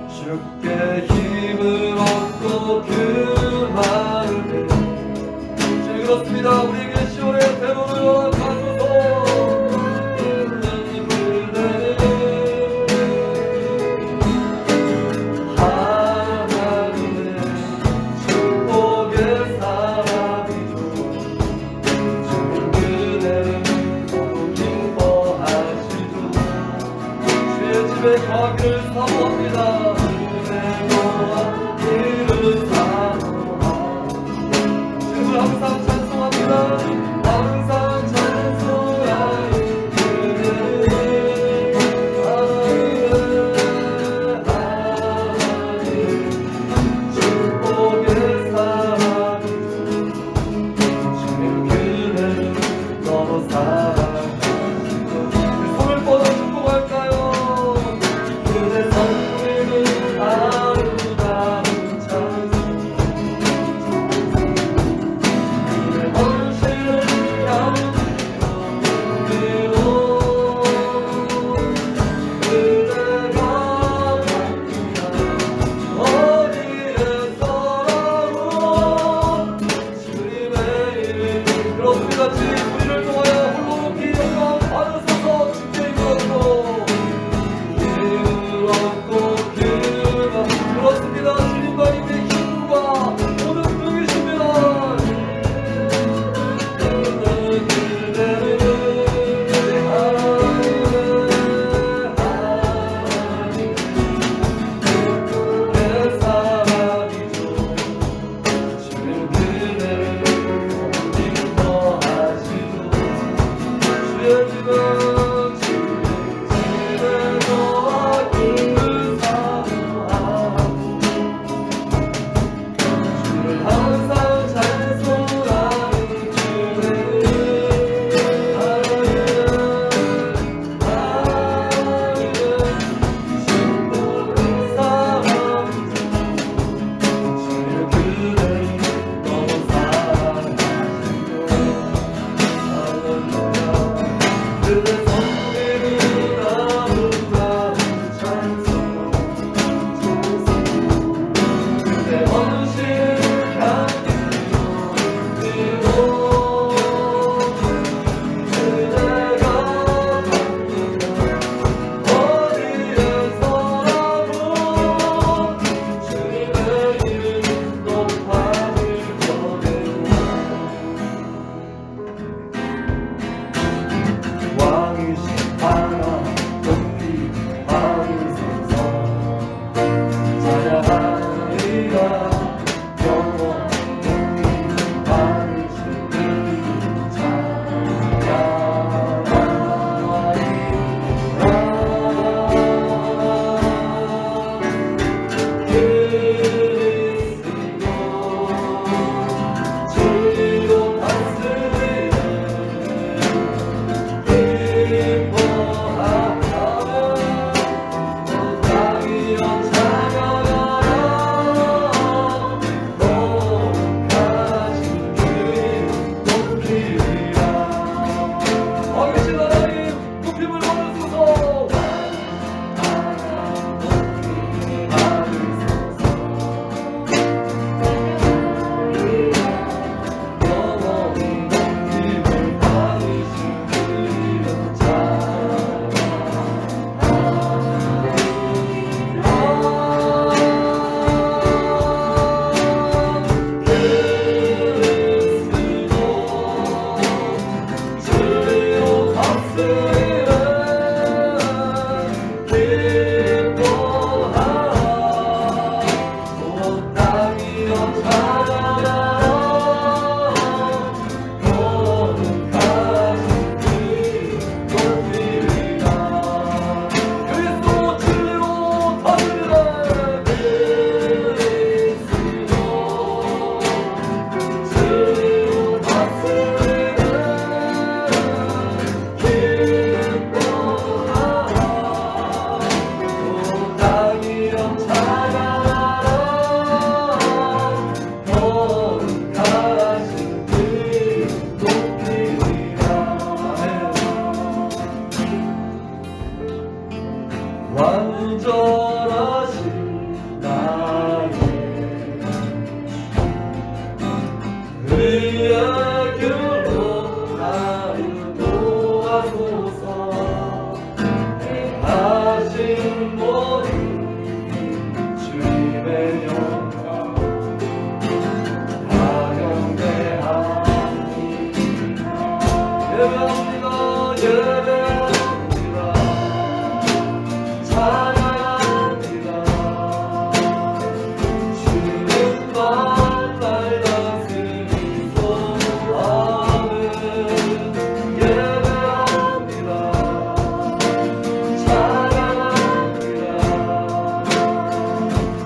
주께 힘을 얻고 그 마음에 주님 그렇습니다. 우리에게 시온의 대로를 가소서. 있는 그대는 하나님의 축복의 사람이죠. 주님 그대는 너무 기뻐하시죠. 주의 집에 가기를 사모합니다. 항상 찬송합니다. 항상 찬송하리 그대를 하나님 축복의 사랑이죠. 주님 그대를 너무 사랑하시고 손을 뻗어 축복할까요? 그대 성품은 아름다운 찬송 우리를 통하여 홀로 높이 영광 받으소서. 주께 힘을 얻고 그가 그렇습니다. 주님과 님의 힘과 모든 능이십니다. 그대는 하나님의 축복의 사랑이죠. 주님 그대를 주의 집은 주의 너와 힘을 사모하고 주를 항상 찬송하는 주의 하나님 축복의 사랑이죠. 주의 그대를 너무 사랑하시고 그대 성품은 아름다운 찬송 그대 헌신 향기로 그리고 그대가 어디에서라도 주님의 이름 높아질 거예요. 왕이신 하나님 높이 받으소서. 찬양하리라 영원히 받으신 그 찬양하리라. 주로 다스리네 기뻐하라 온 땅이여 찬양하라 그의 길로 나를 도와소서. 하신 모든 주님의 영광 다 경배합니다. 예배합니다. 예배합니다. 찬양합니다. 주님만 날 다스리소서. 아멘. 예배합니다. 찬양합니다.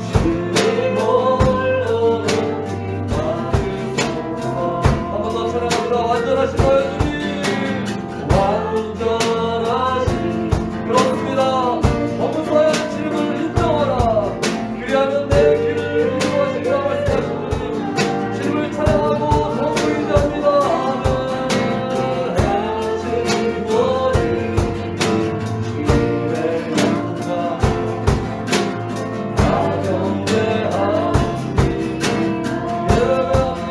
주님 홀로 받으소서. 한 번 더 찬양합니다. 완전하시나요 주님? 완전하신. 그렇습니다. 범사의 주님을 인정하라. 그리하면 내 길을 인도하시리라 말씀하신 주님, 주님을 찬양하고 더욱 인정합니다. 아멘. 해신 모든 주님의 영광 다 경배합니다. 예배합니다.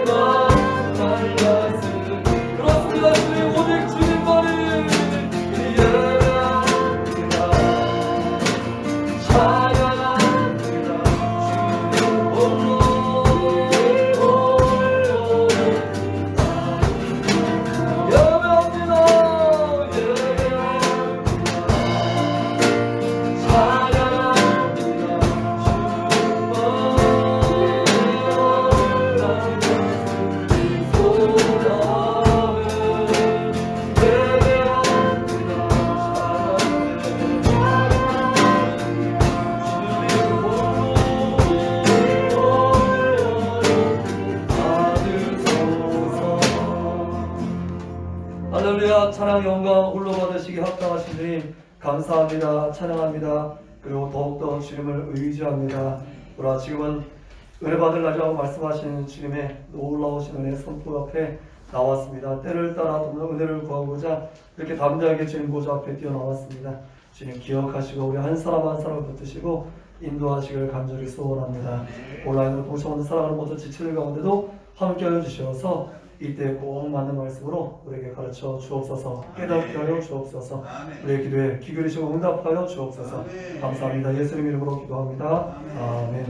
예배합니다. 그렇습니다. 주님 오직 주님만이 예배합니다. 찬양합니다. 주님 홀로 예배합니다. 할렐루야. 찬양 영광 홀로 받으시기 합당하신 주님 감사합니다. 찬양합니다. 그리고 더욱더 주님을 의지합니다. 우리가 지금은 은혜 받을 날이라고 말씀하시는 주님의 놀라우신 은혜 선포 앞에 나왔습니다. 때를 따라 돕는 은혜를 구하고자 이렇게 담대하게 주님 보좌 앞에 뛰어나왔습니다. 주님 기억하시고 우리 한 사람 한 사람을 붙드시고 인도하시길 간절히 소원합니다. 온라인으로 동참하는 사랑하는 모든 지체들 가운데도 함께하여 주셔서 이때 꼭 맞는 말씀으로 우리에게 가르쳐 주옵소서. 깨닫게 하여 주옵소서. 우리의 기도에 귀 기울이시고 응답하여 주옵소서. 감사합니다. 예수님 이름으로 기도합니다. 아멘.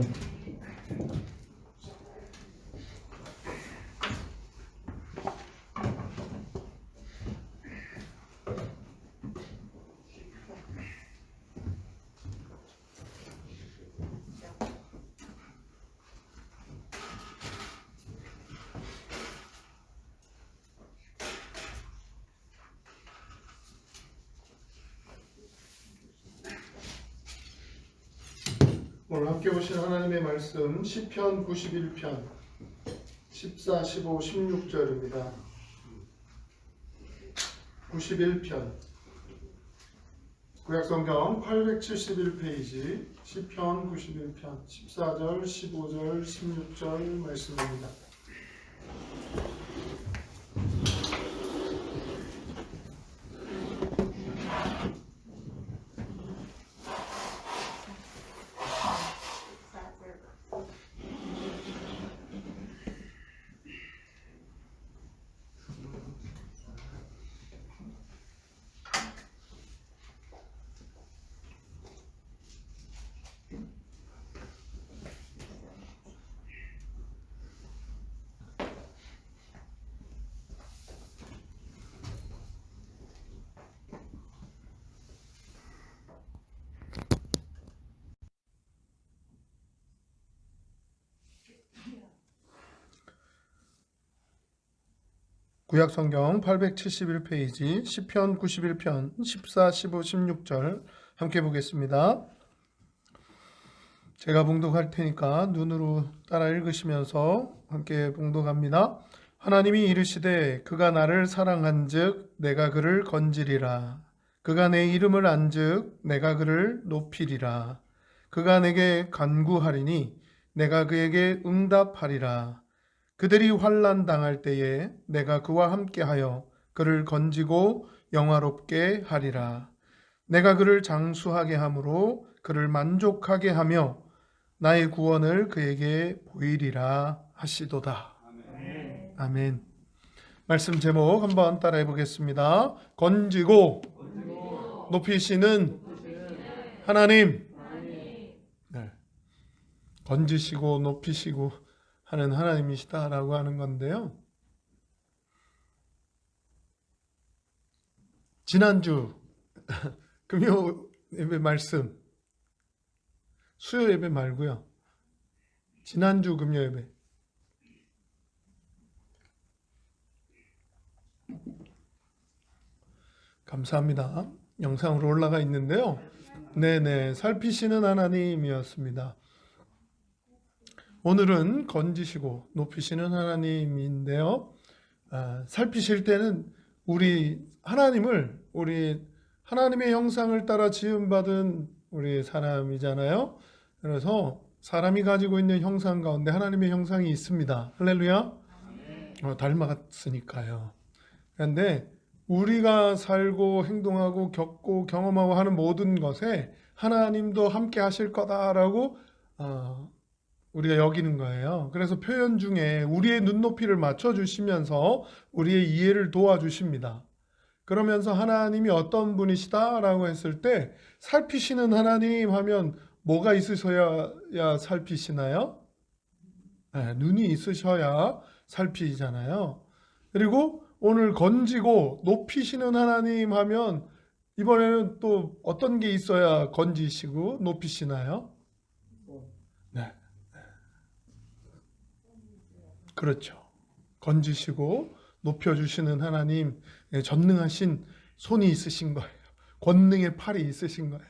오늘 함께 보실 하나님의 말씀 시편 91편 14, 15, 16절입니다. 91편 구약성경 871페이지 시편 91편 14절, 15절, 16절 말씀입니다. 구약성경 871페이지 시편 91편 14, 15, 16절 함께 보겠습니다. 제가 봉독할 테니까 눈으로 따라 읽으시면서 함께 봉독합니다. 하나님이 이르시되 그가 나를 사랑한즉 내가 그를 건지리라. 그가 내 이름을 안즉 내가 그를 높이리라. 그가 내게 간구하리니 내가 그에게 응답하리라. 그들이 환난 당할 때에 내가 그와 함께하여 그를 건지고 영화롭게 하리라. 내가 그를 장수하게 함으로 그를 만족하게 하며 나의 구원을 그에게 보이리라 하시도다. 아멘. 말씀 제목 한번 따라해 보겠습니다. 건지고 높이시는 하나님. 네. 건지시고 높이시고 하는 하나님이시다라고 하는 건데요. 지난주 금요 예배 말씀, 수요 예배 말고요. 지난주 금요 예배. 감사합니다. 영상으로 올라가 있는데요. 네네, 살피시는 하나님이었습니다. 오늘은 건지시고 높이시는 하나님인데요. 살피실 때는 우리 하나님의 형상을 따라 지음받은 우리 사람이잖아요. 그래서 사람이 가지고 있는 형상 가운데 하나님의 형상이 있습니다. 할렐루야. 닮아갔으니까요. 그런데 우리가 살고 행동하고 겪고 경험하고 하는 모든 것에 하나님도 함께 하실 거다라고 우리가 여기는 거예요. 그래서 표현 중에 우리의 눈높이를 맞춰주시면서 우리의 이해를 도와주십니다. 그러면서 하나님이 어떤 분이시다라고 했을 때 살피시는 하나님 하면 뭐가 있으셔야 살피시나요? 네, 눈이 있으셔야 살피잖아요. 그리고 오늘 건지고 높이시는 하나님 하면 이번에는 또 어떤 게 있어야 건지시고 높이시나요? 네. 그렇죠. 건지시고 높여주시는 하나님, 전능하신 손이 있으신 거예요. 권능의 팔이 있으신 거예요.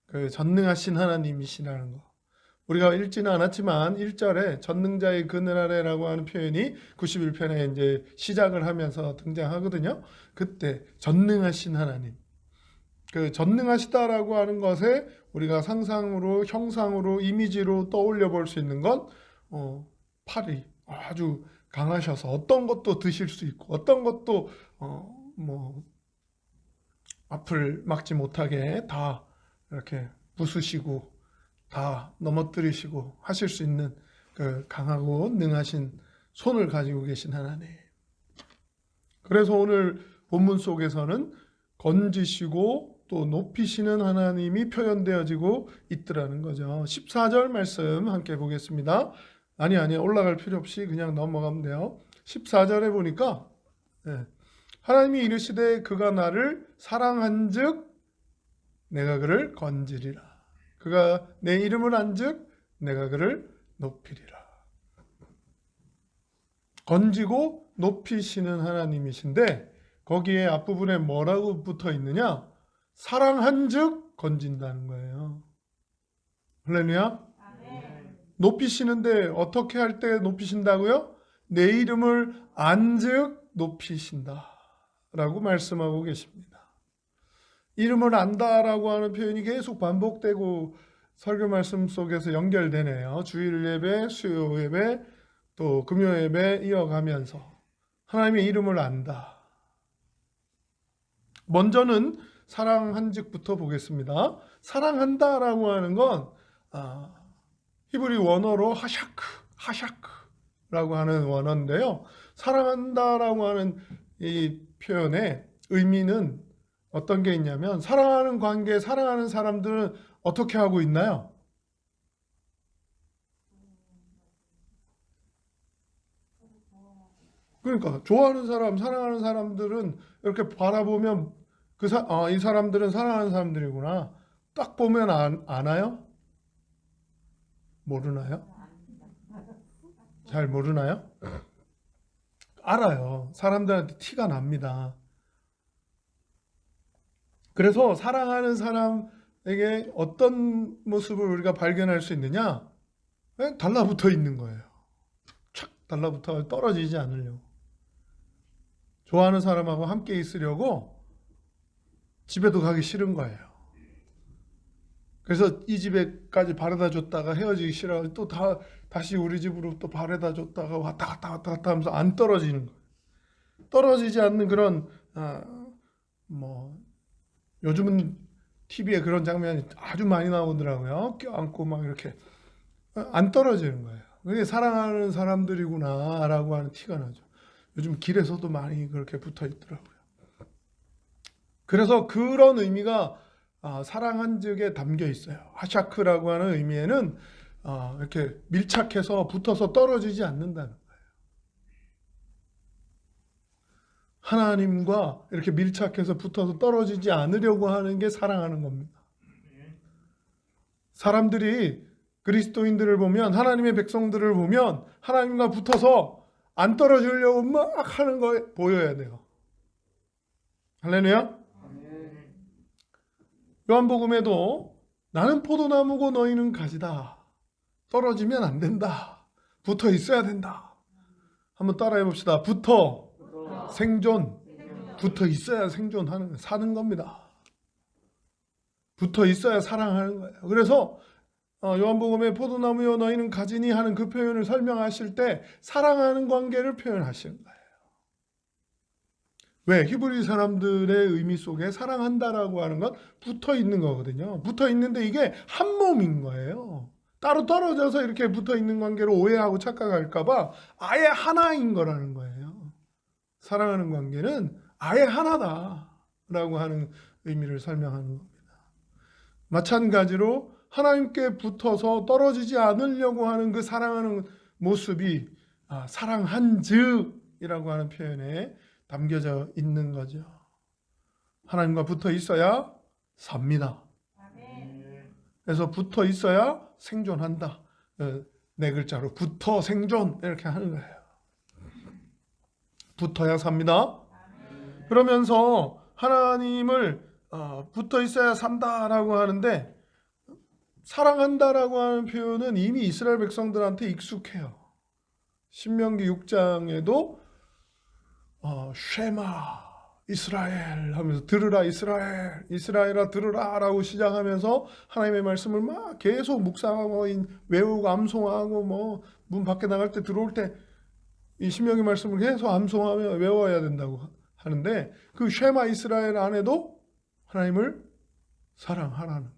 그 전능하신 하나님이시라는 거. 우리가 읽지는 않았지만 1절에 전능자의 그늘 아래라고 하는 표현이 91편에 이제 시작을 하면서 등장하거든요. 그때 전능하신 하나님. 그 전능하시다라고 하는 것에 우리가 상상으로, 형상으로, 이미지로 떠올려 볼 수 있는 건 팔이 아주 강하셔서 어떤 것도 드실 수 있고 어떤 것도 앞을 막지 못하게 다 이렇게 부수시고 다 넘어뜨리시고 하실 수 있는 그 강하고 능하신 손을 가지고 계신 하나님. 그래서 오늘 본문 속에서는 건지시고 또 높이시는 하나님이 표현되어지고 있더라는 거죠. 14절 말씀 함께 보겠습니다. 아니 올라갈 필요 없이 그냥 넘어가면 돼요. 14절에 보니까 하나님이 이르시되 그가 나를 사랑한즉 내가 그를 건지리라. 그가 내 이름을 안즉 내가 그를 높이리라. 건지고 높이시는 하나님이신데 거기에 앞부분에 뭐라고 붙어 있느냐? 사랑한즉 건진다는 거예요. 할렐루야. 높이시는데 어떻게 할 때 높이신다고요? 내 이름을 안즉 높이신다 라고 말씀하고 계십니다. 이름을 안다라고 하는 표현이 계속 반복되고 설교 말씀 속에서 연결되네요. 주일 예배, 수요 예배, 또 금요 예배 이어가면서 하나님의 이름을 안다. 먼저는 사랑한즉부터 보겠습니다. 사랑한다라고 하는 건 히브리 원어로 하샤크라고 하는 원어인데요. 사랑한다라고 하는 이 표현의 의미는 어떤 게 있냐면 사랑하는 관계, 사랑하는 사람들은 어떻게 하고 있나요? 그러니까 좋아하는 사람, 사랑하는 사람들은 이렇게 바라보면 이 사람들은 사랑하는 사람들이구나. 딱 보면 아나요? 모르나요? 잘 모르나요? 알아요. 사람들한테 티가 납니다. 그래서 사랑하는 사람에게 어떤 모습을 우리가 발견할 수 있느냐? 달라붙어 있는 거예요. 착 달라붙어 떨어지지 않으려고. 좋아하는 사람하고 함께 있으려고 집에도 가기 싫은 거예요. 그래서 이 집에까지 바래다 줬다가 헤어지기 싫어 또 다시 우리 집으로 또 바래다 줬다가 왔다 갔다 하면서 안 떨어지는 거예요. 떨어지지 않는 그런 요즘은 TV에 그런 장면이 아주 많이 나오더라고요. 껴안고 막 이렇게 안 떨어지는 거예요. 그게 사랑하는 사람들이구나라고 하는 티가 나죠. 요즘 길에서도 많이 그렇게 붙어 있더라고요. 그래서 그런 의미가 사랑한 즉에 담겨 있어요. 하샤크라고 하는 의미에는 이렇게 밀착해서 붙어서 떨어지지 않는다는 거예요. 하나님과 이렇게 밀착해서 붙어서 떨어지지 않으려고 하는 게 사랑하는 겁니다. 사람들이 그리스도인들을 보면, 하나님의 백성들을 보면 하나님과 붙어서 안 떨어지려고 막 하는 거 보여야 돼요. 할렐루야. 요한복음에도 나는 포도나무고 너희는 가지다. 떨어지면 안 된다. 붙어 있어야 된다. 한번 따라해 봅시다. 붙어 생존. 붙어 있어야 생존하는, 사는 겁니다. 붙어 있어야 사랑하는 거예요. 그래서 요한복음에 포도나무여 너희는 가지니 하는 그 표현을 설명하실 때 사랑하는 관계를 표현하시는 거예요. 왜? 히브리 사람들의 의미 속에 사랑한다라고 하는 건 붙어 있는 거거든요. 붙어 있는데 이게 한 몸인 거예요. 따로 떨어져서 이렇게 붙어 있는 관계로 오해하고 착각할까봐 아예 하나인 거라는 거예요. 사랑하는 관계는 아예 하나다라고 하는 의미를 설명하는 겁니다. 마찬가지로 하나님께 붙어서 떨어지지 않으려고 하는 그 사랑하는 모습이 사랑한 즉이라고 하는 표현에 담겨져 있는 거죠. 하나님과 붙어 있어야 삽니다. 그래서 붙어 있어야 생존한다. 네 글자로 붙어 생존 이렇게 하는 거예요. 붙어야 삽니다. 그러면서 하나님을 붙어 있어야 산다라고 하는데, 사랑한다라고 하는 표현은 이미 이스라엘 백성들한테 익숙해요. 신명기 6장에도 쉐마 이스라엘 하면서 들으라 이스라엘, 이스라엘아 들으라 라고 시작하면서 하나님의 말씀을 막 계속 묵상하고 외우고 암송하고 뭐 문 밖에 나갈 때 들어올 때 이 신명기 말씀을 계속 암송하며 외워야 된다고 하는데, 그 쉐마 이스라엘 안에도 하나님을 사랑하라는 거예요.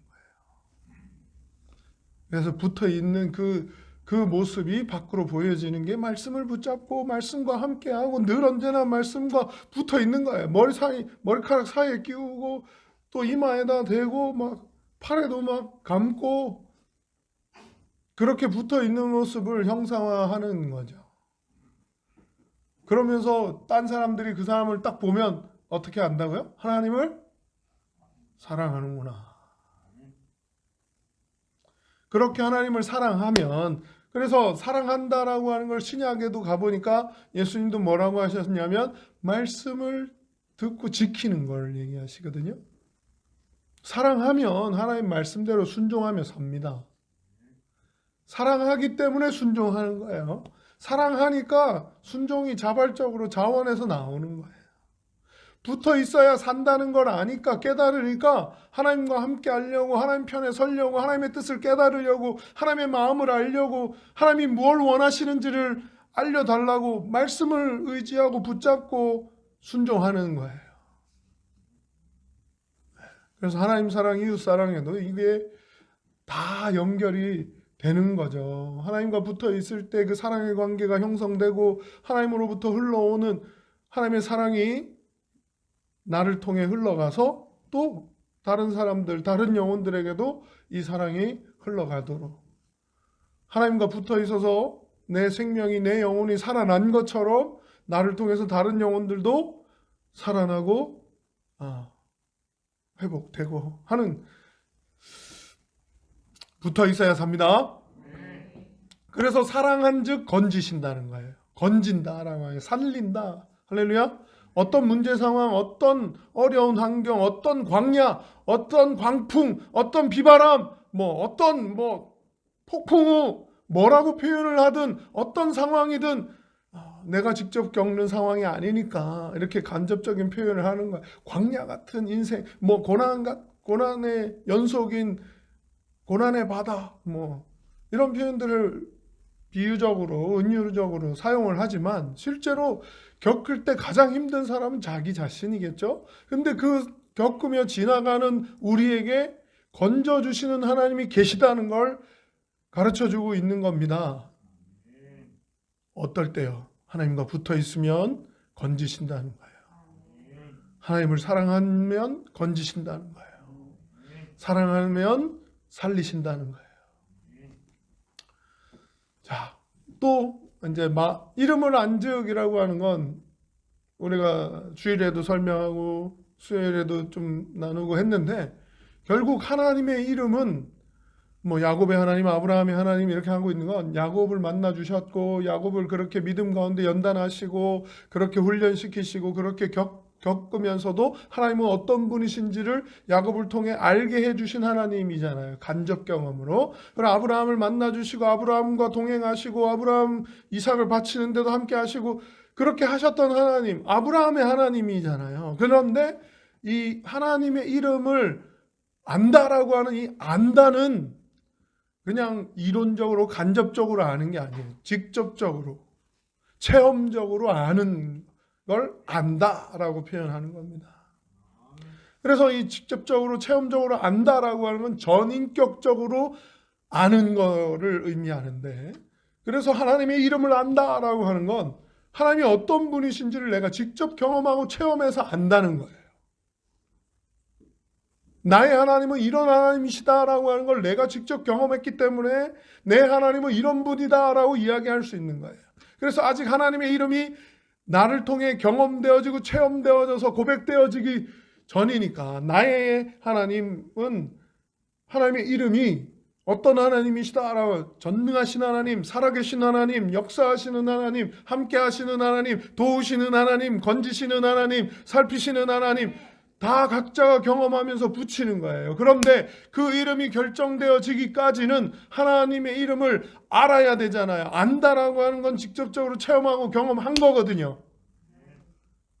그래서 붙어 있는 그 모습이 밖으로 보여지는 게 말씀을 붙잡고 말씀과 함께하고 늘 언제나 말씀과 붙어 있는 거예요. 머리카락 사이에 끼우고 또 이마에다 대고 막 팔에도 막 감고 그렇게 붙어 있는 모습을 형상화하는 거죠. 그러면서 딴 사람들이 그 사람을 딱 보면 어떻게 안다고요? 하나님을 사랑하는구나. 그렇게 하나님을 사랑하면, 그래서 사랑한다라고 하는 걸 신약에도 가보니까 예수님도 뭐라고 하셨냐면 말씀을 듣고 지키는 걸 얘기하시거든요. 사랑하면 하나님 말씀대로 순종하며 삽니다. 사랑하기 때문에 순종하는 거예요. 사랑하니까 순종이 자발적으로 자원에서 나오는 거예요. 붙어 있어야 산다는 걸 아니까, 깨달으니까 하나님과 함께 하려고, 하나님 편에 서려고, 하나님의 뜻을 깨달으려고, 하나님의 마음을 알려고, 하나님이 뭘 원하시는지를 알려달라고 말씀을 의지하고 붙잡고 순종하는 거예요. 그래서 하나님 사랑, 이웃 사랑에도 이게 다 연결이 되는 거죠. 하나님과 붙어 있을 때 그 사랑의 관계가 형성되고 하나님으로부터 흘러오는 하나님의 사랑이 나를 통해 흘러가서 또 다른 사람들, 다른 영혼들에게도 이 사랑이 흘러가도록, 하나님과 붙어 있어서 내 생명이, 내 영혼이 살아난 것처럼 나를 통해서 다른 영혼들도 살아나고 회복되고 하는, 붙어 있어야 삽니다. 그래서 사랑한 즉 건지신다는 거예요. 건진다라고 해요. 살린다. 할렐루야. 어떤 문제 상황, 어떤 어려운 환경, 어떤 광야, 어떤 광풍, 어떤 비바람, 어떤 폭풍우, 뭐라고 표현을 하든 어떤 상황이든 내가 직접 겪는 상황이 아니니까 이렇게 간접적인 표현을 하는 거야. 광야 같은 인생, 고난의 연속인 고난의 바다, 이런 표현들을 비유적으로, 은유적으로 사용을 하지만 실제로 겪을 때 가장 힘든 사람은 자기 자신이겠죠. 근데 그 겪으며 지나가는 우리에게 건져주시는 하나님이 계시다는 걸 가르쳐주고 있는 겁니다. 어떨 때요? 하나님과 붙어 있으면 건지신다는 거예요. 하나님을 사랑하면 건지신다는 거예요. 사랑하면 살리신다는 거예요. 자, 또 이제 이름을 안지으라고 하는 건 우리가 주일에도 설명하고 수요일에도 좀 나누고 했는데, 결국 하나님의 이름은 뭐 야곱의 하나님, 아브라함의 하나님 이렇게 하고 있는 건 야곱을 만나 주셨고, 야곱을 그렇게 믿음 가운데 연단하시고 그렇게 훈련시키시고 그렇게 겪으면서도 하나님은 어떤 분이신지를 야곱을 통해 알게 해주신 하나님이잖아요. 간접 경험으로. 그리고 아브라함을 만나 주시고 아브라함과 동행하시고 아브라함 이삭을 바치는데도 함께 하시고 그렇게 하셨던 하나님, 아브라함의 하나님이잖아요. 그런데 이 하나님의 이름을 안다라고 하는 이 안다는 그냥 이론적으로 간접적으로 아는 게 아니에요. 직접적으로 체험적으로 아는 걸 안다라고 표현하는 겁니다. 그래서 이 직접적으로 체험적으로 안다라고 하는 건 전인격적으로 아는 거를 의미하는데, 그래서 하나님의 이름을 안다라고 하는 건 하나님이 어떤 분이신지를 내가 직접 경험하고 체험해서 안다는 거예요. 나의 하나님은 이런 하나님이시다라고 하는 걸 내가 직접 경험했기 때문에 내 하나님은 이런 분이다라고 이야기할 수 있는 거예요. 그래서 아직 하나님의 이름이 나를 통해 경험되어지고 체험되어져서 고백되어지기 전이니까, 나의 하나님은 하나님의 이름이 어떤 하나님이시다라고, 전능하신 하나님, 살아계신 하나님, 역사하시는 하나님, 함께하시는 하나님, 도우시는 하나님, 건지시는 하나님, 살피시는 하나님, 다 각자가 경험하면서 붙이는 거예요. 그런데 그 이름이 결정되어지기까지는 하나님의 이름을 알아야 되잖아요. 안다라고 하는 건 직접적으로 체험하고 경험한 거거든요.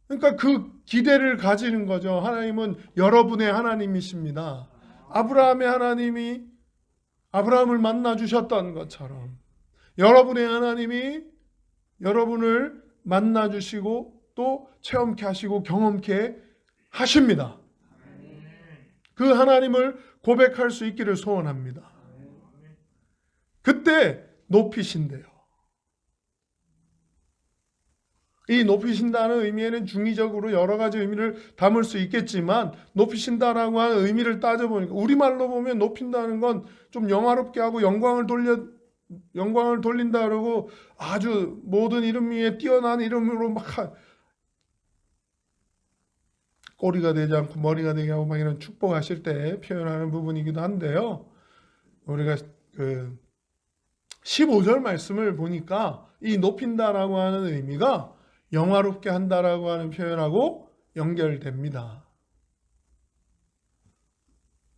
그러니까 그 기대를 가지는 거죠. 하나님은 여러분의 하나님이십니다. 아브라함의 하나님이 아브라함을 만나 주셨던 것처럼 여러분의 하나님이 여러분을 만나 주시고 또 체험케 하시고 경험케 하십니다. 그 하나님을 고백할 수 있기를 소원합니다. 그때 높이신대요. 이 높이신다는 의미에는 중의적으로 여러 가지 의미를 담을 수 있겠지만, 높이신다라고 하는 의미를 따져보니까 우리말로 보면 높인다는 건 좀 영화롭게 하고 영광을 돌린다 그러고 아주 모든 이름 위에 뛰어난 이름으로 막 꼬리가 되지 않고 머리가 되게 하고 막 이런 축복하실 때 표현하는 부분이기도 한데요. 우리가 그 15절 말씀을 보니까 이 높인다라고 하는 의미가 영화롭게 한다라고 하는 표현하고 연결됩니다.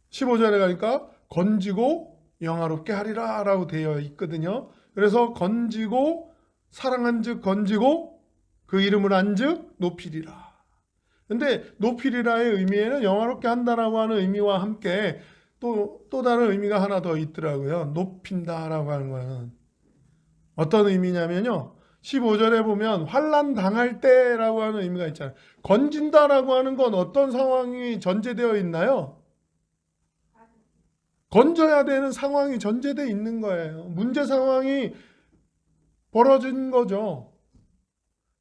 15절에 가니까 건지고 영화롭게 하리라 라고 되어 있거든요. 그래서 건지고 사랑한 즉 건지고 그 이름을 안 즉 높이리라. 근데 높이리라의 의미에는 영화롭게 한다라고 하는 의미와 함께 또 다른 의미가 하나 더 있더라고요. 높인다라고 하는 거는 어떤 의미냐면요, 15절에 보면 환난 당할 때라고 하는 의미가 있잖아요. 건진다라고 하는 건 어떤 상황이 전제되어 있나요? 건져야 되는 상황이 전제되어 있는 거예요. 문제 상황이 벌어진 거죠.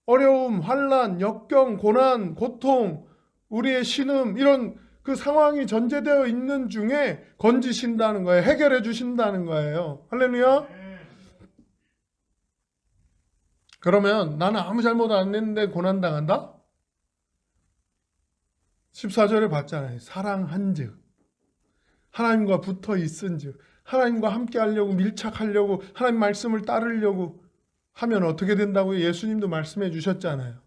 어려움, 환난, 역경, 고난, 고통, 우리의 신음, 이런 그 상황이 전제되어 있는 중에 건지신다는 거예요. 해결해 주신다는 거예요. 할렐루야. 그러면 나는 아무 잘못 안 했는데 고난당한다? 14절에 봤잖아요. 사랑한 즉, 하나님과 붙어 있은 즉, 하나님과 함께 하려고, 밀착하려고, 하나님 말씀을 따르려고 하면 어떻게 된다고 예수님도 말씀해 주셨잖아요.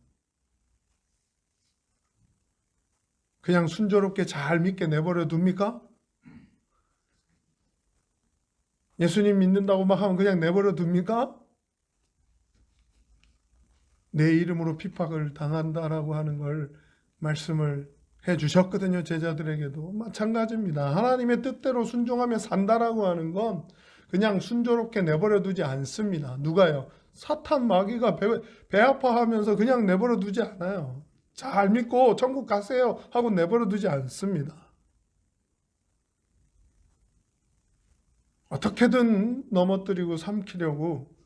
그냥 순조롭게 잘 믿게 내버려 둡니까? 예수님 믿는다고 막 하면 그냥 내버려 둡니까? 내 이름으로 핍박을 당한다라고 하는 걸 말씀을 해 주셨거든요. 제자들에게도 마찬가지입니다. 하나님의 뜻대로 순종하며 산다라고 하는 건 그냥 순조롭게 내버려 두지 않습니다. 누가요? 사탄 마귀가 배 아파하면서 그냥 내버려 두지 않아요. 잘 믿고 천국 가세요 하고 내버려 두지 않습니다. 어떻게든 넘어뜨리고 삼키려고,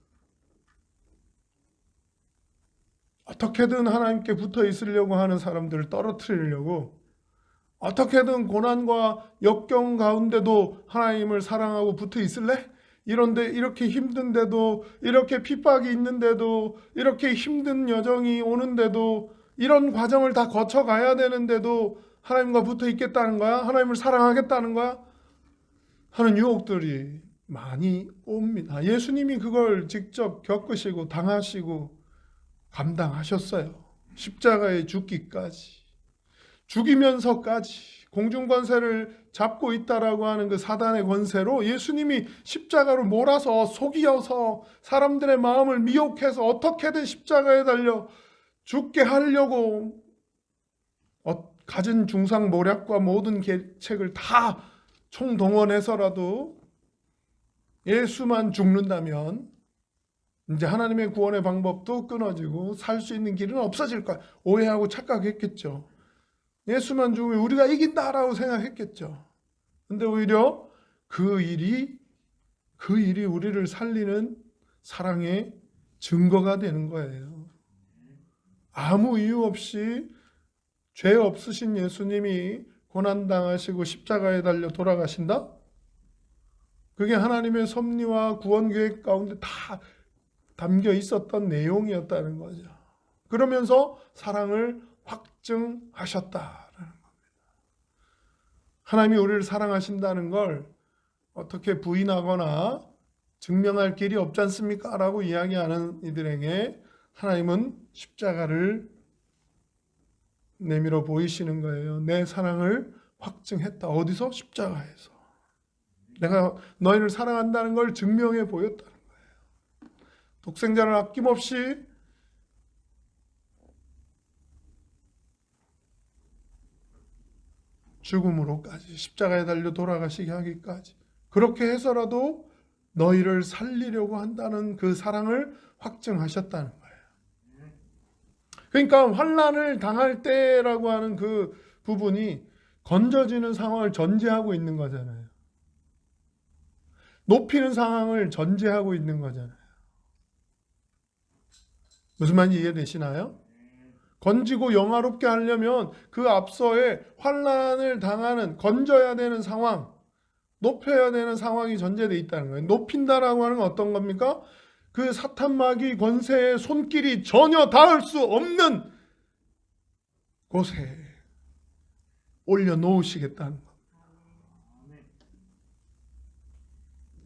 어떻게든 하나님께 붙어 있으려고 하는 사람들을 떨어뜨리려고, 어떻게든 고난과 역경 가운데도 하나님을 사랑하고 붙어 있을래? 이런데 이렇게 힘든데도, 이렇게 핍박이 있는데도, 이렇게 힘든 여정이 오는데도, 이런 과정을 다 거쳐가야 되는데도 하나님과 붙어 있겠다는 거야? 하나님을 사랑하겠다는 거야? 하는 유혹들이 많이 옵니다. 예수님이 그걸 직접 겪으시고 당하시고 감당하셨어요. 십자가에 죽기까지, 죽이면서까지 공중권세를 잡고 있다라고 하는 그 사단의 권세로 예수님이 십자가를 몰아서 속이어서 사람들의 마음을 미혹해서 어떻게든 십자가에 달려 죽게 하려고 가진 중상모략과 모든 계책을 다 총동원해서라도 예수만 죽는다면 이제 하나님의 구원의 방법도 끊어지고 살 수 있는 길은 없어질 거야. 오해하고 착각했겠죠. 예수만 죽으면 우리가 이긴다라고 생각했겠죠. 근데 오히려 그 일이 우리를 살리는 사랑의 증거가 되는 거예요. 아무 이유 없이 죄 없으신 예수님이 고난당하시고 십자가에 달려 돌아가신다? 그게 하나님의 섭리와 구원 계획 가운데 다 담겨 있었던 내용이었다는 거죠. 그러면서 사랑을 확증하셨다라는 겁니다. 하나님이 우리를 사랑하신다는 걸 어떻게 부인하거나 증명할 길이 없지 않습니까? 라고 이야기하는 이들에게 하나님은 십자가를 내밀어 보이시는 거예요. 내 사랑을 확증했다. 어디서? 십자가에서. 내가 너희를 사랑한다는 걸 증명해 보였다는 거예요. 독생자를 아낌없이 죽음으로까지, 십자가에 달려 돌아가시게 하기까지, 그렇게 해서라도 너희를 살리려고 한다는 그 사랑을 확증하셨다는 거예요. 그러니까 환난을 당할 때라고 하는 그 부분이 건져지는 상황을 전제하고 있는 거잖아요. 높이는 상황을 전제하고 있는 거잖아요. 무슨 말인지 이해되시나요? 건지고 영화롭게 하려면 그 앞서에 환난을 당하는, 건져야 되는 상황, 높여야 되는 상황이 전제되어 있다는 거예요. 높인다라고 하는 건 어떤 겁니까? 그 사탄 마귀 권세의 손길이 전혀 닿을 수 없는 곳에 올려놓으시겠다는 겁니다.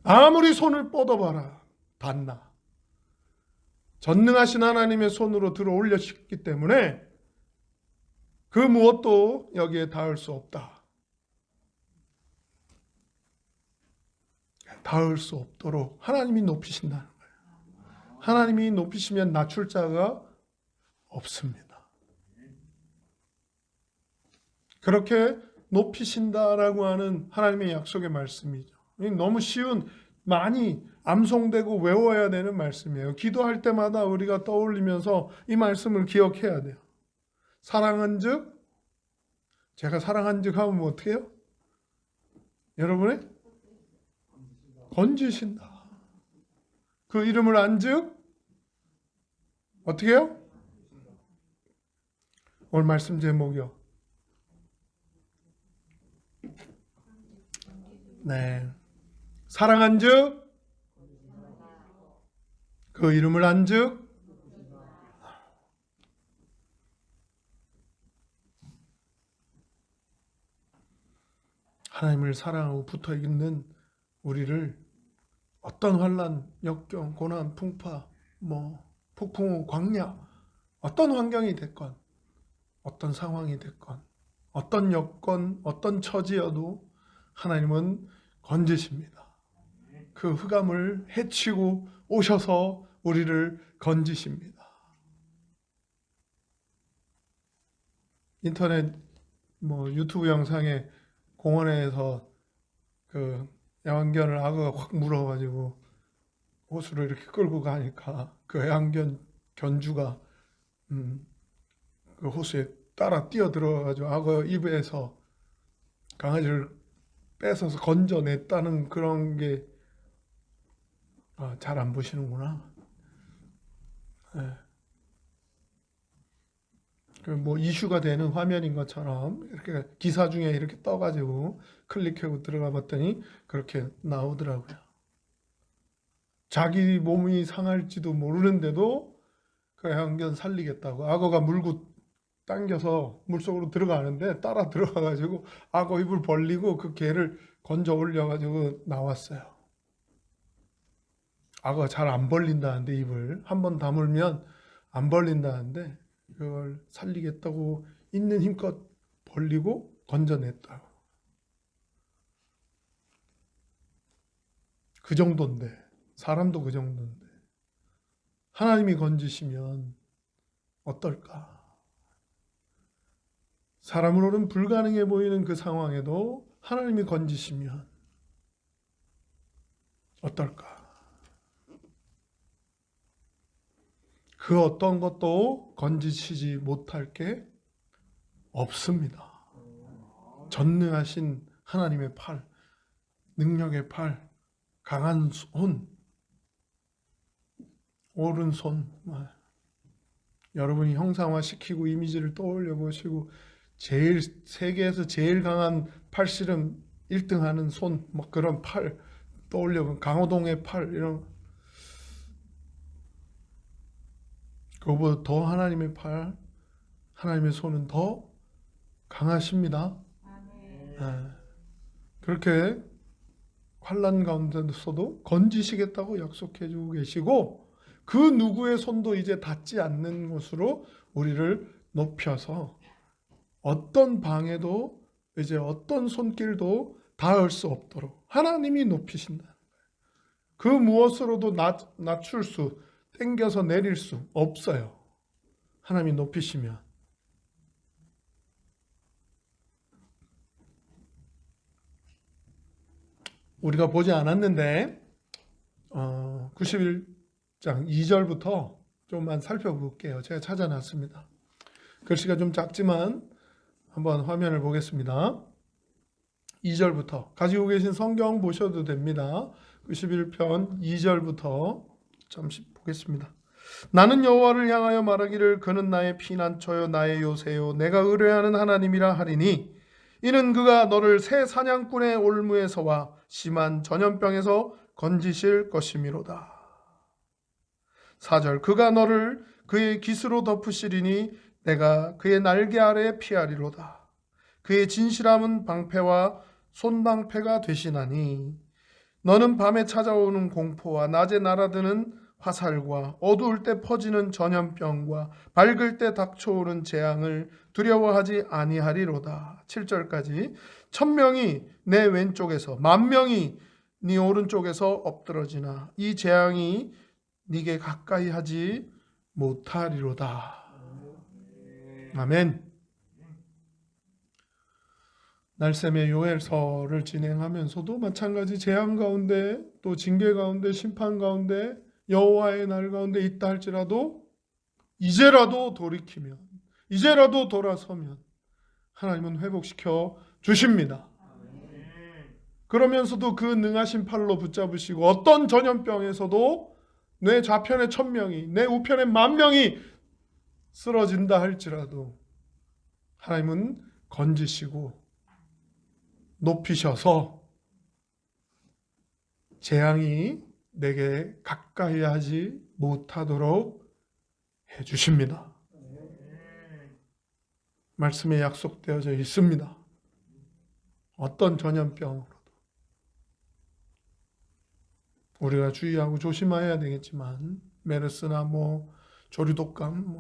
아무리 손을 뻗어봐라 닿나. 전능하신 하나님의 손으로 들어 올려주셨기 때문에 그 무엇도 여기에 닿을 수 없다. 닿을 수 없도록 하나님이 높이신다는 거예요. 하나님이 높이시면 낮출 자가 없습니다. 그렇게 높이신다라고 하는 하나님의 약속의 말씀이죠. 너무 쉬운, 많이 암송되고 외워야 되는 말씀이에요. 기도할 때마다 우리가 떠올리면서 이 말씀을 기억해야 돼요. 사랑한즉, 제가 사랑한즉 하면 뭐 어떻게 해요? 여러분의 건지신다. 그 이름을 안즉 어떻게 해요? 오늘 말씀 제목이요. 네. 사랑한즉 그 이름을 안즉 하나님을 사랑하고 붙어 있는 우리를 어떤 환난, 역경, 고난, 풍파, 폭풍우, 광야, 어떤 환경이 됐건, 어떤 상황이 됐건, 어떤 여건, 어떤 처지여도 하나님은 건지십니다. 그 흑암을 헤치고 오셔서 우리를 건지십니다. 인터넷 유튜브 영상에 공원에서 그 애완견을 악어가 확 물어가지고 호수로 이렇게 끌고 가니까 그 애완견 견주가 그 호수에 따라 뛰어 들어가가지고 악어 입에서 강아지를 뺏어서 건져냈다는 그런 게 잘 안 보시는구나. 예. 그 뭐 이슈가 되는 화면인 것처럼 이렇게 기사 중에 이렇게 떠가지고 클릭하고 들어가 봤더니 그렇게 나오더라고요. 자기 몸이 상할지도 모르는데도 그 애완견 살리겠다고 악어가 물고 당겨서 물속으로 들어가는데 따라 들어가가지고 악어 입을 벌리고 그 개를 건져 올려가지고 나왔어요. 악어가 잘 안 벌린다는데 입을 한 번 다물면 안 벌린다는데 그걸 살리겠다고 있는 힘껏 벌리고 건져냈다고. 그 정도인데 사람도 그 정도인데 하나님이 건지시면 어떨까? 사람으로는 불가능해 보이는 그 상황에도 하나님이 건지시면 어떨까? 그 어떤 것도 건지시지 못할 게 없습니다. 전능하신 하나님의 팔, 능력의 팔, 강한 손, 오른손. 여러분이 형상화시키고 이미지를 떠올려 보시고 세계에서 제일 강한 팔씨름 1등 하는 손, 막 그런 팔 떠올려 보면 강호동의 팔 이런 그거보다 더 하나님의 팔, 하나님의 손은 더 강하십니다. 네. 그렇게 환난 가운데서도 건지시겠다고 약속해 주고 계시고 그 누구의 손도 이제 닿지 않는 곳으로 우리를 높여서 어떤 방에도 이제 어떤 손길도 닿을 수 없도록 하나님이 높이신다. 그 무엇으로도 낮출 수, 땡겨서 내릴 수 없어요. 하나님이 높이시면. 우리가 보지 않았는데 91장 2절부터 좀만 살펴볼게요. 제가 찾아놨습니다. 글씨가 좀 작지만 한번 화면을 보겠습니다. 2절부터 가지고 계신 성경 보셔도 됩니다. 91편 2절부터 잠시 보겠습니다. 나는 여호와를 향하여 말하기를 그는 나의 피난처요 나의 요새요 내가 의뢰하는 하나님이라 하리니 이는 그가 너를 새 사냥꾼의 올무에서와 심한 전염병에서 건지실 것이미로다. 4절 그가 너를 그의 깃으로 덮으시리니 내가 그의 날개 아래 피하리로다. 그의 진실함은 방패와 손방패가 되시나니 너는 밤에 찾아오는 공포와 낮에 날아드는 화살과 어두울 때 퍼지는 전염병과 밝을 때 닥쳐오는 재앙을 두려워하지 아니하리로다. 7절까지 1000명이 내 왼쪽에서 10,000명이 네 오른쪽에서 엎드러지나 이 재앙이 네게 가까이 하지 못하리로다. 아멘. 날샘의 요엘서를 진행하면서도 마찬가지 재앙 가운데 또 징계 가운데 심판 가운데 여호와의 날 가운데 있다 할지라도 이제라도 돌이키면 이제라도 돌아서면 하나님은 회복시켜 주십니다. 그러면서도 그 능하신 팔로 붙잡으시고 어떤 전염병에서도 내 좌편에 1000명이 내 우편에 10,000명이 쓰러진다 할지라도 하나님은 건지시고 높이셔서 재앙이 내게 가까이 하지 못하도록 해주십니다. 말씀에 약속되어져 있습니다. 어떤 전염병으로도 우리가 주의하고 조심해야 되겠지만 메르스나 조류독감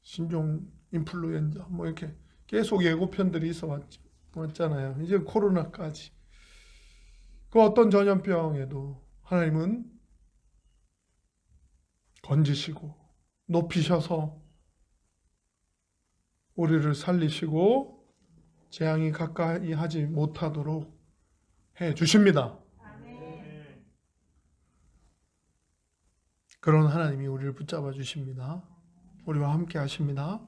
신종 인플루엔자 이렇게 계속 예고편들이 있어 왔잖아요. 이제 코로나까지. 그 어떤 전염병에도 하나님은 건지시고 높이셔서 우리를 살리시고 재앙이 가까이 하지 못하도록 해 주십니다. 그런 하나님이 우리를 붙잡아 주십니다. 우리와 함께 하십니다.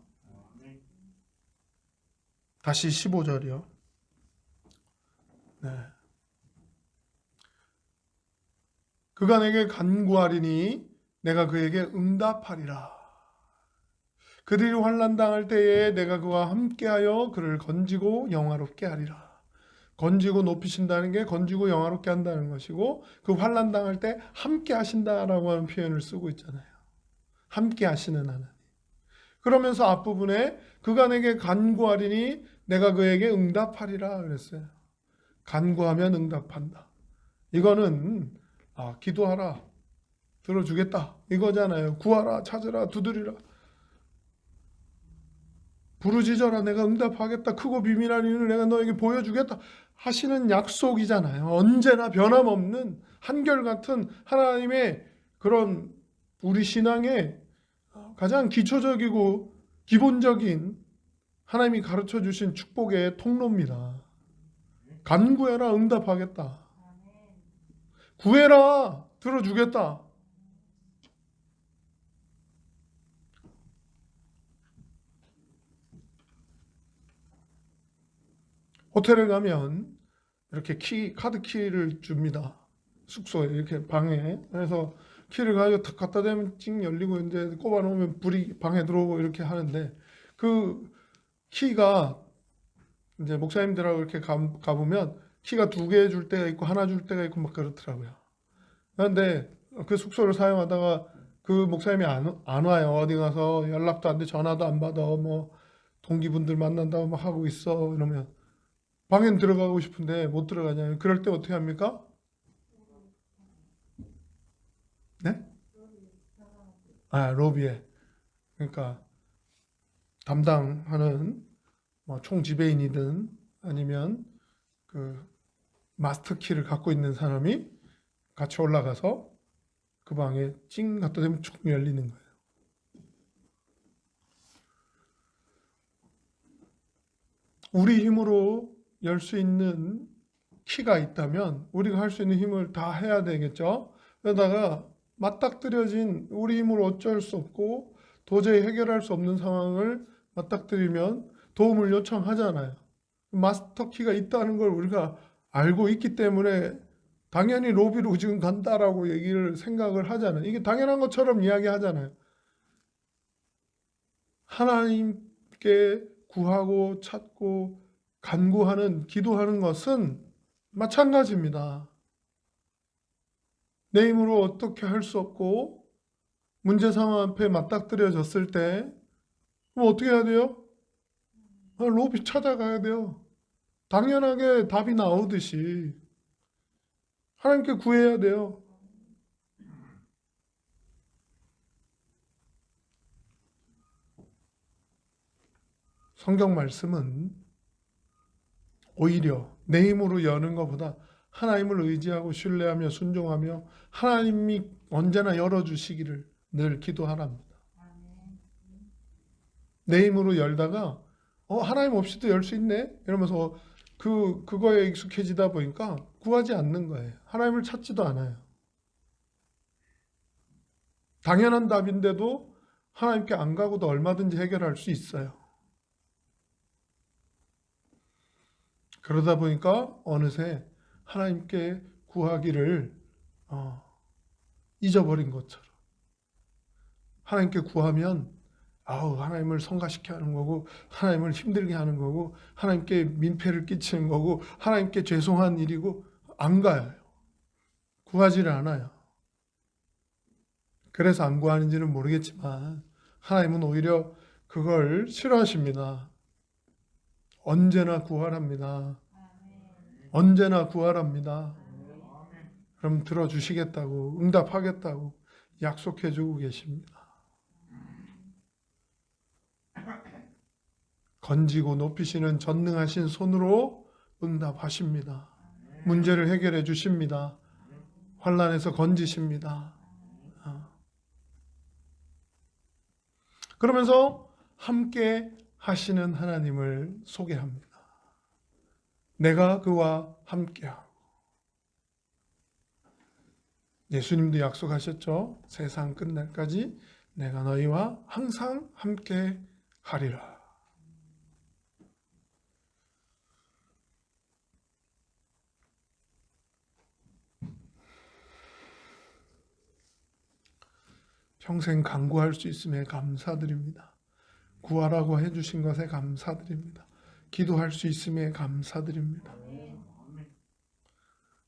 다시 15절이요. 네. 그가 내게 간구하리니 내가 그에게 응답하리라. 그들이 환난 당할 때에 내가 그와 함께하여 그를 건지고 영화롭게 하리라. 건지고 높이신다는 게 건지고 영화롭게 한다는 것이고, 그 환난 당할 때 함께 하신다라고 하는 표현을 쓰고 있잖아요. 함께 하시는 하나님. 그러면서 앞부분에 그가 내게 간구하리니 내가 그에게 응답하리라 그랬어요. 간구하면 응답한다. 이거는 기도하라, 들어주겠다 이거잖아요. 구하라, 찾으라, 두드리라, 부르짖어라, 내가 응답하겠다. 크고 비밀한 일을 내가 너에게 보여주겠다 하시는 약속이잖아요. 언제나 변함없는 한결같은 하나님의 그런 우리 신앙의 가장 기초적이고 기본적인 하나님이 가르쳐 주신 축복의 통로입니다. 간구해라, 응답하겠다. 구해라, 들어주겠다. 호텔에 가면 이렇게 카드 키를 줍니다. 숙소에 이렇게 방에. 그래서 키를 가지고 탁 갖다 대면 찡 열리고 이제 꼽아 놓으면 불이 방에 들어오고 이렇게 하는데, 그 키가 이제 목사님들하고 이렇게 가보면 키가 2개 줄 때가 있고 하나 줄 때가 있고 막 그렇더라고요. 그런데 그 숙소를 사용하다가 그 목사님이 안 와요. 어디 가서 연락도 안 돼, 전화도 안 받아, 뭐 동기분들 만난다고 막 하고 있어. 이러면 방엔 들어가고 싶은데 못 들어가냐. 그럴 때 어떻게 합니까? 네? 로비에. 그러니까 담당하는 뭐 총지배인이든 아니면 그 마스터 키를 갖고 있는 사람이 같이 올라가서 그 방에 찡 갖다 대면 쭉 열리는 거예요. 우리 힘으로 열 수 있는 키가 있다면 우리가 할 수 있는 힘을 다 해야 되겠죠. 그러다가 맞닥뜨려진 우리 힘으로 어쩔 수 없고 도저히 해결할 수 없는 상황을 맞닥뜨리면 도움을 요청하잖아요. 마스터 키가 있다는 걸 우리가 알고 있기 때문에 당연히 로비로 지금 간다라고 생각을 하잖아요. 이게 당연한 것처럼 이야기하잖아요. 하나님께 구하고 찾고 간구하는, 기도하는 것은 마찬가지입니다. 내 힘으로 어떻게 할 수 없고 문제 상황 앞에 맞닥뜨려졌을 때 그럼 어떻게 해야 돼요? 로비 찾아가야 돼요. 당연하게 답이 나오듯이 하나님께 구해야 돼요. 성경 말씀은 오히려 내 힘으로 여는 것보다 하나님을 의지하고 신뢰하며 순종하며 하나님이 언제나 열어주시기를 늘 기도하랍니다. 내 힘으로 열다가 하나님 없이도 열 수 있네 이러면서 그거에 익숙해지다 보니까 구하지 않는 거예요. 하나님을 찾지도 않아요. 당연한 답인데도 하나님께 안 가고도 얼마든지 해결할 수 있어요. 그러다 보니까 어느새 하나님께 구하기를 잊어버린 것처럼, 하나님께 구하면 하나님을 성가시켜 하는 거고 하나님을 힘들게 하는 거고 하나님께 민폐를 끼치는 거고 하나님께 죄송한 일이고 안 가요. 구하지를 않아요. 그래서 안 구하는지는 모르겠지만 하나님은 오히려 그걸 싫어하십니다. 언제나 구하랍니다. 언제나 구하랍니다. 그럼 들어주시겠다고, 응답하겠다고 약속해 주고 계십니다. 건지고 높이시는 전능하신 손으로 응답하십니다. 문제를 해결해 주십니다. 환난에서 건지십니다. 그러면서 함께 하시는 하나님을 소개합니다. 내가 그와 함께하고. 예수님도 약속하셨죠. 세상 끝날까지 내가 너희와 항상 함께 하리라. 평생 간구할 수 있음에 감사드립니다. 구하라고 해주신 것에 감사드립니다. 기도할 수 있음에 감사드립니다.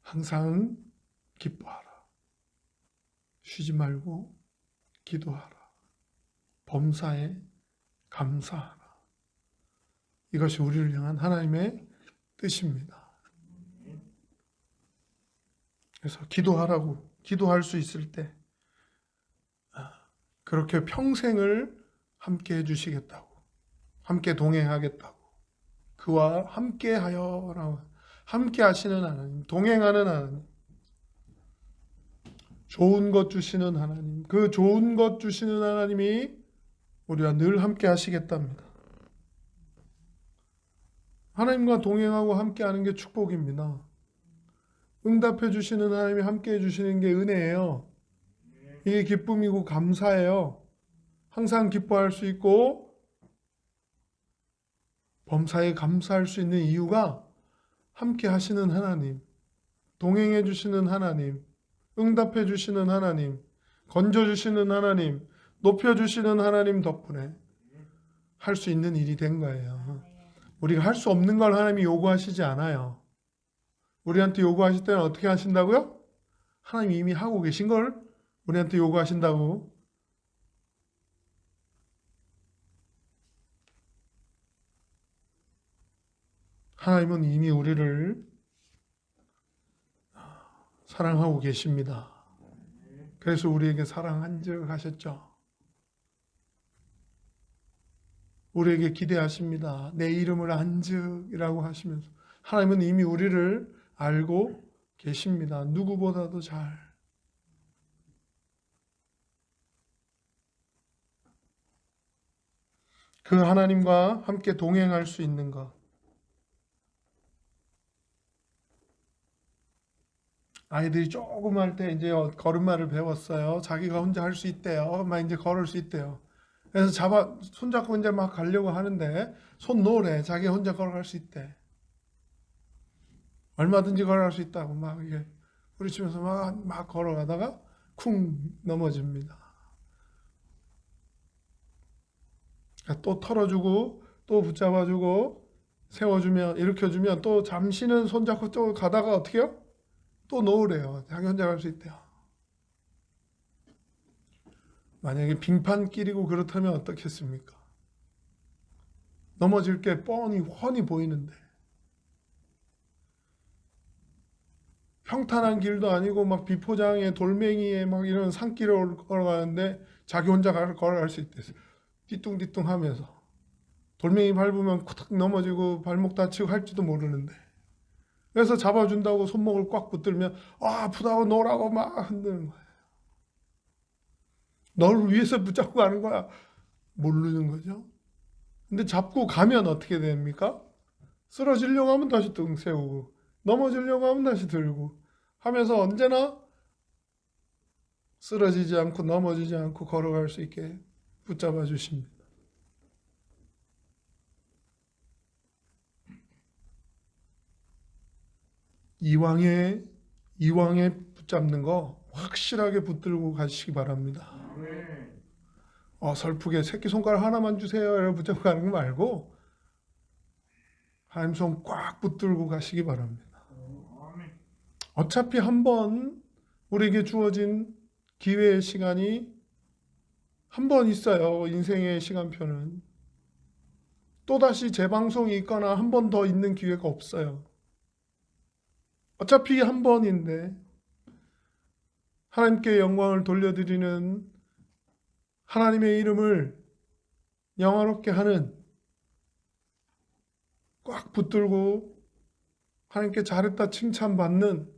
항상 기뻐하라. 쉬지 말고 기도하라. 범사에 감사하라. 이것이 우리를 향한 하나님의 뜻입니다. 그래서 기도하라고, 기도할 수 있을 때 그렇게 평생을 함께 해주시겠다고, 함께 동행하겠다고, 그와 함께하여라고, 함께 하시는 하나님, 동행하는 하나님, 좋은 것 주시는 하나님, 그 좋은 것 주시는 하나님이 우리와 늘 함께 하시겠답니다. 하나님과 동행하고 함께하는 게 축복입니다. 응답해 주시는 하나님이 함께해 주시는 게 은혜예요. 이게 기쁨이고 감사예요. 항상 기뻐할 수 있고 범사에 감사할 수 있는 이유가 함께 하시는 하나님, 동행해 주시는 하나님, 응답해 주시는 하나님, 건져 주시는 하나님, 높여 주시는 하나님 덕분에 할 수 있는 일이 된 거예요. 우리가 할 수 없는 걸 하나님이 요구하시지 않아요. 우리한테 요구하실 때는 어떻게 하신다고요? 하나님이 이미 하고 계신 걸 우리한테 요구하신다고. 하나님은 이미 우리를 사랑하고 계십니다. 그래서 우리에게 사랑한즉 하셨죠. 우리에게 기대하십니다. 내 이름을 안즉이라고 하시면서 하나님은 이미 우리를 알고 계십니다. 누구보다도 잘. 그 하나님과 함께 동행할 수 있는 것. 아이들이 조금 할 때 이제 걸음마를 배웠어요. 자기가 혼자 할 수 있대요. 막 이제 걸을 수 있대요. 그래서 손잡고 이제 막 가려고 하는데 손 놓으래. 자기 혼자 걸어갈 수 있대. 얼마든지 걸어갈 수 있다고 막 이게 부딪히면서 막 걸어가다가 쿵 넘어집니다. 또 털어주고 또 붙잡아주고 세워주면 일으켜주면 또 잠시는 손잡고 또 가다가 어떻게 해요? 또 놓으래요. 자기 혼자 갈 수 있대요. 만약에 빙판길이고 그렇다면 어떻겠습니까? 넘어질 게 훤히 보이는데 평탄한 길도 아니고 막 비포장에 돌멩이에 막 이런 산길을 걸어가는데 자기 혼자 걸어갈 수 있대요. 뒤뚱뒤뚱 하면서 돌멩이 밟으면 쿠탁 넘어지고 발목 다치고 할지도 모르는데 그래서 잡아준다고 손목을 꽉 붙들면 아프다고 놓으라고 막 흔드는 거예요. 너를 위해서 붙잡고 가는 거야. 모르는 거죠. 근데 잡고 가면 어떻게 됩니까? 쓰러지려고 하면 다시 등 세우고 넘어지려고 하면 다시 들고 하면서 언제나 쓰러지지 않고 넘어지지 않고 걸어갈 수 있게 붙잡아 주십니다. 이왕에 붙잡는 거 확실하게 붙들고 가시기 바랍니다. 어설프게 새끼손가락 하나만 주세요 이러고 붙잡고 가는 거 말고 하나님 손 꽉 붙들고 가시기 바랍니다. 어차피 한 번 우리에게 주어진 기회의 시간이 한 번 있어요. 인생의 시간표는. 또다시 재방송이 있거나 한 번 더 있는 기회가 없어요. 어차피 한 번인데 하나님께 영광을 돌려드리는 하나님의 이름을 영화롭게 하는 꽉 붙들고 하나님께 잘했다 칭찬받는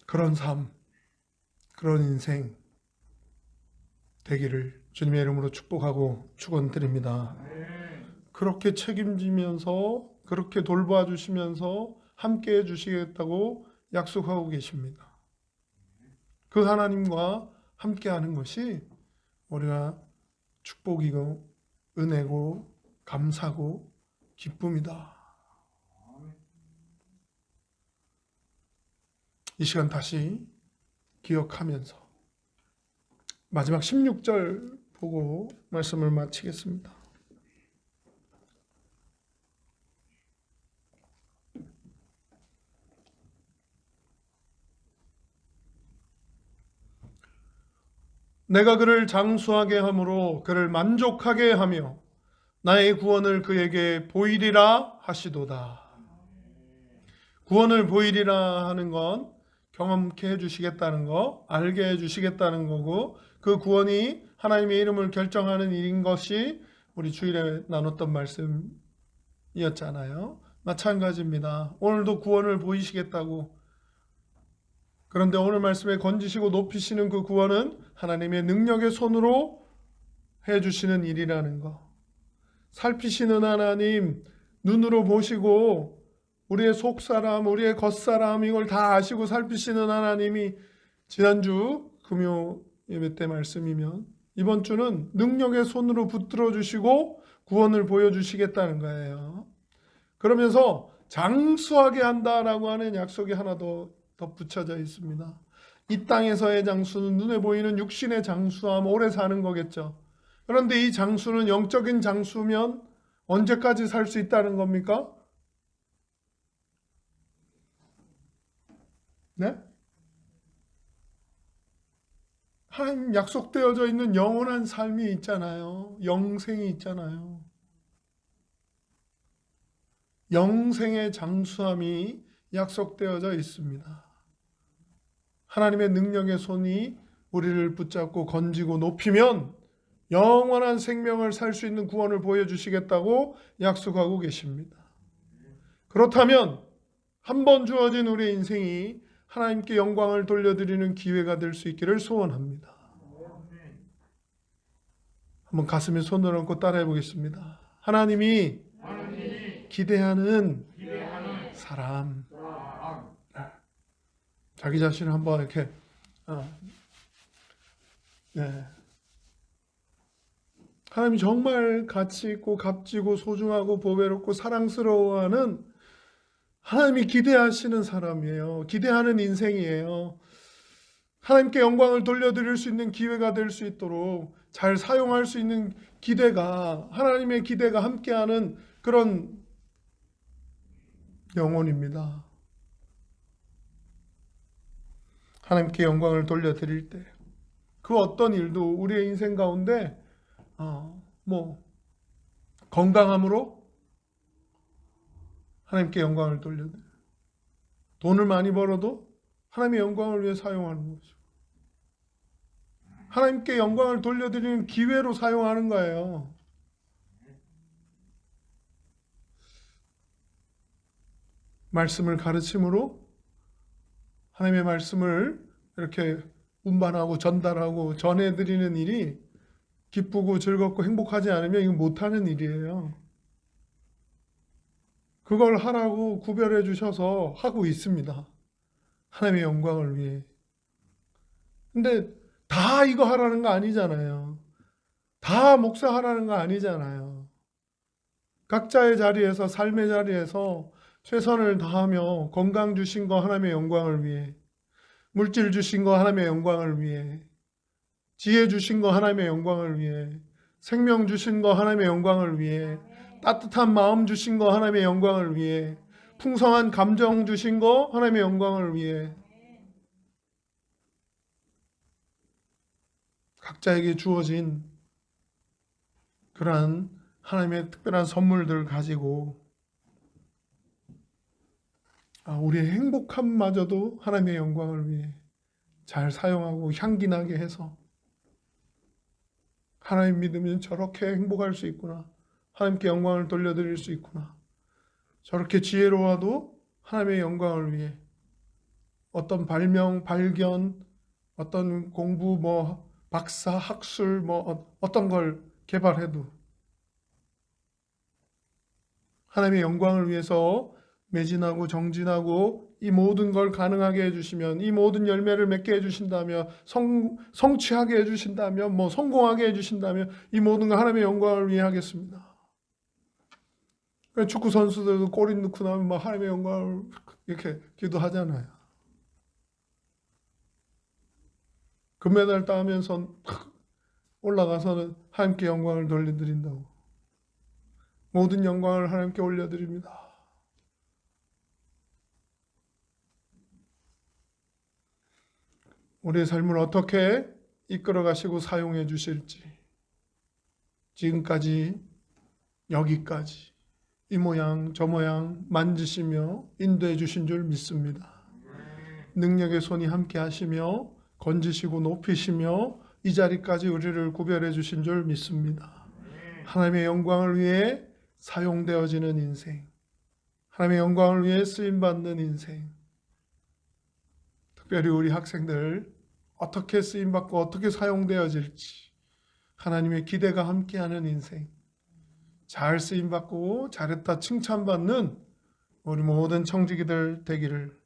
그런 삶, 그런 인생 되기를 주님의 이름으로 축복하고 축원드립니다. 그렇게 책임지면서 그렇게 돌봐주시면서 함께 해주시겠다고 약속하고 계십니다. 그 하나님과 함께하는 것이 우리가 축복이고 은혜고 감사고 기쁨이다. 이 시간 다시 기억하면서 마지막 16절 보고 말씀을 마치겠습니다. 내가 그를 장수하게 함으로 그를 만족하게 하며 나의 구원을 그에게 보이리라 하시도다. 구원을 보이리라 하는 건 경험케 해주시겠다는 거, 알게 해주시겠다는 거고, 그 구원이 하나님의 이름을 결정하는 일인 것이 우리 주일에 나눴던 말씀이었잖아요. 마찬가지입니다. 오늘도 구원을 보이시겠다고. 그런데 오늘 말씀에 건지시고 높이시는 그 구원은 하나님의 능력의 손으로 해주시는 일이라는 거. 살피시는 하나님, 눈으로 보시고 우리의 속사람, 우리의 겉사람 이걸 다 아시고 살피시는 하나님이 지난주 금요 예배 때 말씀이면 이번 주는 능력의 손으로 붙들어 주시고 구원을 보여주시겠다는 거예요. 그러면서 장수하게 한다라고 하는 약속이 하나 더 덧붙여져 있습니다. 이 땅에서의 장수는 눈에 보이는 육신의 장수함, 오래 사는 거겠죠. 그런데 이 장수는 영적인 장수면 언제까지 살 수 있다는 겁니까? 네? 하나님 약속되어져 있는 영원한 삶이 있잖아요. 영생이 있잖아요. 영생의 장수함이 약속되어져 있습니다. 하나님의 능력의 손이 우리를 붙잡고 건지고 높이면 영원한 생명을 살 수 있는 구원을 보여주시겠다고 약속하고 계십니다. 그렇다면 한 번 주어진 우리의 인생이 하나님께 영광을 돌려드리는 기회가 될 수 있기를 소원합니다. 한번 가슴에 손을 얹고 따라해 보겠습니다. 하나님이 기대하는 사람. 자기 자신을 한번 이렇게 하나님이 정말 가치 있고 값지고 소중하고 보배롭고 사랑스러워하는 하나님이 기대하시는 사람이에요. 기대하는 인생이에요. 하나님께 영광을 돌려드릴 수 있는 기회가 될 수 있도록 잘 사용할 수 있는 기대가, 하나님의 기대가 함께하는 그런 영혼입니다. 하나님께 영광을 돌려드릴 때 그 어떤 일도 우리의 인생 가운데 건강함으로 하나님께 영광을 돌려드려요. 돈을 많이 벌어도 하나님의 영광을 위해 사용하는 거죠. 하나님께 영광을 돌려드리는 기회로 사용하는 거예요. 말씀을 가르침으로 하나님의 말씀을 이렇게 운반하고 전달하고 전해드리는 일이 기쁘고 즐겁고 행복하지 않으면 이건 못하는 일이에요. 그걸 하라고 구별해 주셔서 하고 있습니다. 하나님의 영광을 위해. 근데 다 이거 하라는 거 아니잖아요. 다 목사하라는 거 아니잖아요. 각자의 자리에서, 삶의 자리에서 최선을 다하며 건강 주신 거 하나님의 영광을 위해, 물질 주신 거 하나님의 영광을 위해, 지혜 주신 거 하나님의 영광을 위해, 생명 주신 거 하나님의 영광을 위해, 따뜻한 마음 주신 거 하나님의 영광을 위해, 풍성한 감정 주신 거 하나님의 영광을 위해, 각자에게 주어진 그러한 하나님의 특별한 선물들을 가지고 우리의 행복함마저도 하나님의 영광을 위해 잘 사용하고 향기나게 해서 하나님 믿으면 저렇게 행복할 수 있구나. 하나님께 영광을 돌려드릴 수 있구나. 저렇게 지혜로워도 하나님의 영광을 위해 어떤 발명, 발견, 어떤 공부, 박사, 학술, 어떤 걸 개발해도 하나님의 영광을 위해서 매진하고 정진하고 이 모든 걸 가능하게 해주시면, 이 모든 열매를 맺게 해주신다면, 성취하게 해주신다면, 뭐 성공하게 해주신다면 이 모든 걸 하나님의 영광을 위해 하겠습니다. 축구 선수들도 골 넣고 나면 막 하나님의 영광을 이렇게 기도하잖아요. 금메달 따면서 올라가서는 하나님께 영광을 돌려드린다고. 모든 영광을 하나님께 올려드립니다. 우리의 삶을 어떻게 이끌어 가시고 사용해 주실지, 지금까지 여기까지 이 모양 저 모양 만지시며 인도해 주신 줄 믿습니다. 능력의 손이 함께 하시며 건지시고 높이시며 이 자리까지 우리를 구별해 주신 줄 믿습니다. 하나님의 영광을 위해 사용되어지는 인생, 하나님의 영광을 위해 쓰임받는 인생, 특별히 우리 학생들 어떻게 쓰임받고 어떻게 사용되어질지 하나님의 기대가 함께하는 인생, 잘 쓰임받고 잘했다 칭찬받는 우리 모든 청지기들 되기를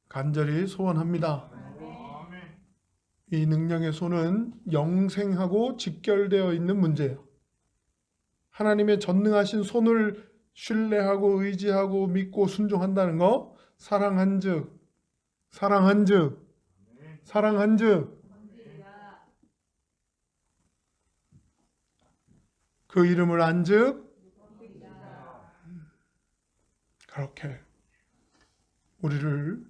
간절히 소원합니다. 이 능력의 손은 영생하고 직결되어 있는 문제예요. 하나님의 전능하신 손을 신뢰하고 의지하고 믿고 순종한다는 거, 사랑한즉 그 이름을 안즉 그렇게 우리를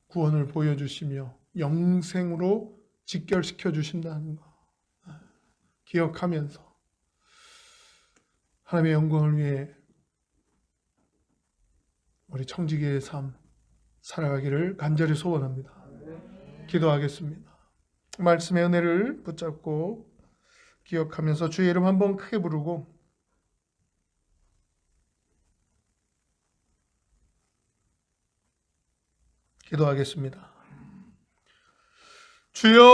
구원을 보여주시며 영생으로 직결시켜 주신다는 거 기억하면서 하나님의 영광을 위해 우리 청지기의 삶 살아가기를 간절히 소원합니다. 기도하겠습니다. 말씀의 은혜를 붙잡고 기억하면서 주의 이름 한번 크게 부르고 기도하겠습니다. 주여